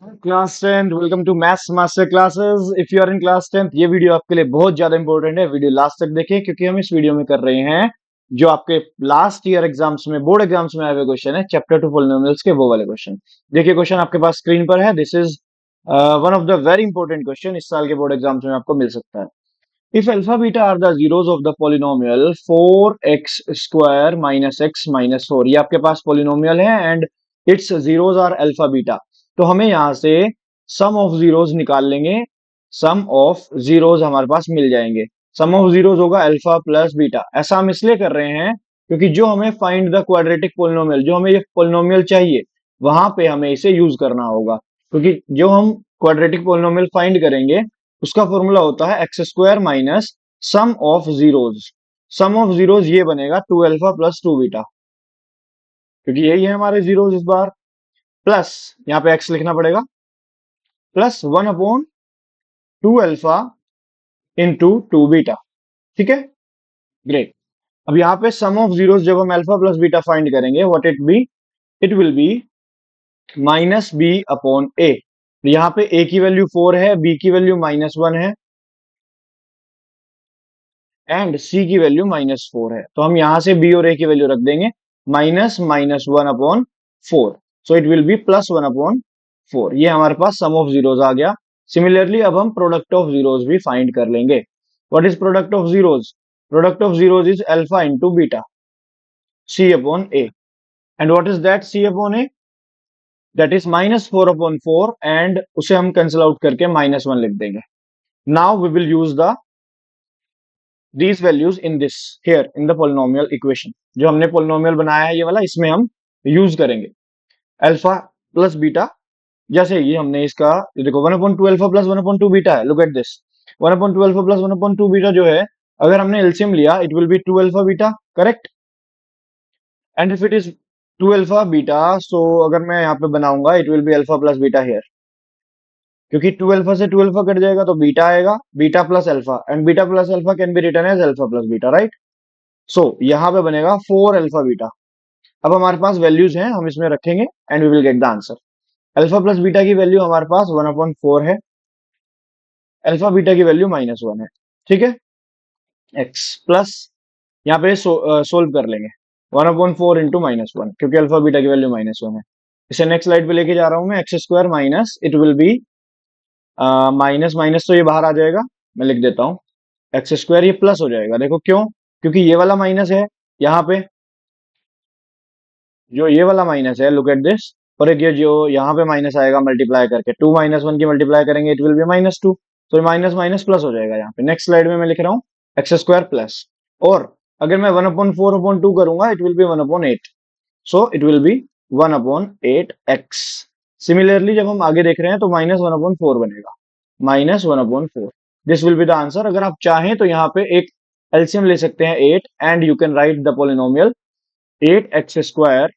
Class 10th welcome to maths master classes. If you are in class 10th ये video आपके लिए बहुत ज्यादा इंपॉर्टेंट है। वीडियो लास्ट तक देखें क्योंकि हम इस वीडियो में कर रहे हैं जो आपके लास्ट ईयर एग्जाम्स में बोर्ड एग्जाम्स में आए हुए क्वेश्चन है चैप्टर 2 पॉलिनोमियल्स के वो वाले क्वेश्चन। देखिए क्वेश्चन आपके पास स्क्रीन पर है। This is one of the very important question, इस साल के बोर्ड एग्जाम्स में आपको मिल सकता है। If alpha beta are the zeros of the polynomial 4x square minus x minus 4, ये आपके पास पॉलिनोमियल है and it's zeros are alpha beta. तो हमें यहां से सम ऑफ जीरोस निकाल लेंगे। सम ऑफ जीरोस हमारे पास मिल जाएंगे। सम ऑफ जीरोस होगा अल्फा प्लस बीटा। ऐसा हम इसलिए कर रहे हैं क्योंकि जो हमें फाइंड द क्वाड्रेटिक पोलिनोमियल, जो हमें ये पोलिनोमियल चाहिए वहां पे हमें इसे यूज करना होगा। क्योंकि जो हम क्वाड्रेटिक पोलिनोमियल फाइंड करेंगे उसका फॉर्मूला होता है x square minus sum of zeros. Sum of zeros ये बनेगा 2 अल्फा प्लस 2 बीटा, क्योंकि यही है हमारे जीरोज इस बार। प्लस यहाँ पे एक्स लिखना पड़ेगा, plus 1 upon 2 alpha into 2 beta. ठीक है, ग्रेट। अब यहाँ पे सम ऑफ जीरोज जब हम अल्फा प्लस बीटा फाइंड करेंगे what it will be minus b upon a. यहाँ पे ए की वैल्यू 4 है, बी की वैल्यू -1 है एंड सी की वैल्यू -4 है। तो हम यहां से बी और ए की वैल्यू रख देंगे minus -1 upon 4। So it will B +1/4। ये हमारे पास सम ऑफ जीरोज आ गया। सिमिलरली अब हम प्रोडक्ट ऑफ जीरोज भी फाइंड कर लेंगे। What is product of zeros? Product of zeros is alpha into beta C upon A. And what is that C upon A? That is -4/4 and उसे हम cancel out करके -1 लिख देंगे। Now we will use the these values in this here in the polynomial equation। जो हमने polynomial बनाया है ये वाला, इसमें हम यूज करेंगे अल्फा प्लस बीटा। जैसे ये हमने इसका, ये देखो 1/2 अल्फा प्लस 1/2 बीटा है। Look at this, 1/2 alpha plus 1/2 beta जो है, अगर हमने एलसीएम लिया it will be 2 alpha beta, correct. And if it is 2 alpha beta, so अगर मैं यहाँ पे बनाऊंगा it will be alpha plus beta here, क्योंकि 2 अल्फा से 2 अल्फा कट जाएगा तो बीटा आएगा, beta plus alpha, and beta plus alpha can be written as alpha plus beta, right. So यहाँ पे बनेगा 4 अल्फा बीटा। अब हमारे पास वैल्यूज हैं, हम इसमें रखेंगे and we will get the answer. Alpha plus beta की वैल्यू हमारे पास 1/4 है, अल्फा बीटा की वैल्यू -1 है। ठीक है, एक्स प्लस यहाँ पे सोल्व कर लेंगे 1/4 इंटू -1, क्योंकि अल्फा बीटा की वैल्यू -1 है। इसे नेक्स्ट स्लाइड पे लेके जा रहा हूं मैं। X square minus it will be minus minus, तो ये बाहर आ जाएगा, मैं लिख देता हूँ एक्स स्क्वायर, ये प्लस हो जाएगा। देखो क्यों? क्योंकि ये वाला माइनस है यहाँ पे, जो ये वाला माइनस है, लुक एट दिस। और एक ये जो यहाँ पे माइनस आएगा मल्टीप्लाई करके, 2 -1 की मल्टीप्लाई करेंगे इट विल बी -2। तो माइनस माइनस प्लस हो जाएगा यहाँ पे। नेक्स्ट स्लाइड में मैं लिख रहा हूँ एक्स स्क्वायर प्लस, और अगर मैं 1/4/2 करूंगा it will B 1/8। So it will B 1/8 x. Similarly जब हम आगे देख रहे हैं तो -1/4 बनेगा, -1/4। This will be the answer. अगर आप चाहें तो यहाँ पे एक एलसीएम ले सकते हैं 8 and you can write the polynomial 8x square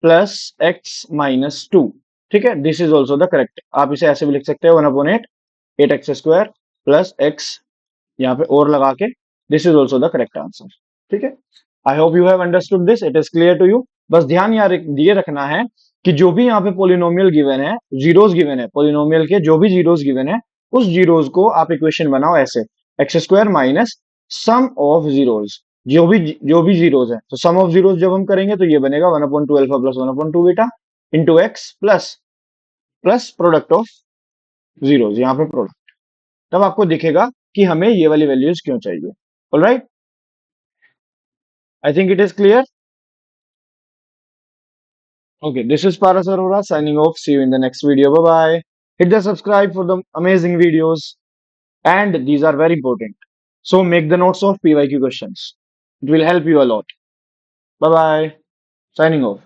plus x minus 2। ठीक है, this is also the correct. आप इसे ऐसे भी लिख सकते हैं 1/8 8x स्क्वायर प्लस एक्स, यहाँ पे और लगा के, this is also the correct answer. ठीक है, I hope you have understood this, it is clear to you. बस ध्यान यार ये रखना है कि जो भी यहाँ पे पोलिनोमियल गिवन है, जीरोस गिवन है, पोलिनोमियल के जो भी जीरोस गिवन है उस जीरोस को आप इक्वेशन बनाओ ऐसे, x square minus sum of zeros, जो भी जीरोस है। तो सम ऑफ जीरोस जब हम करेंगे तो ये बनेगा 1/2 alpha plus 1/2 beta into x plus plus product of zeros, यहाँ पे प्रोडक्ट। तब आपको दिखेगा कि हमें ये वाली वैल्यूज क्यों चाहिए। Alright, I think it is clear. Okay, this is Paras Arora signing off. See you in the next video. Bye bye. Hit the subscribe for the amazing videos, and these are very important. So make the notes of PYQ questions. It will help you a lot. Bye bye. Signing off.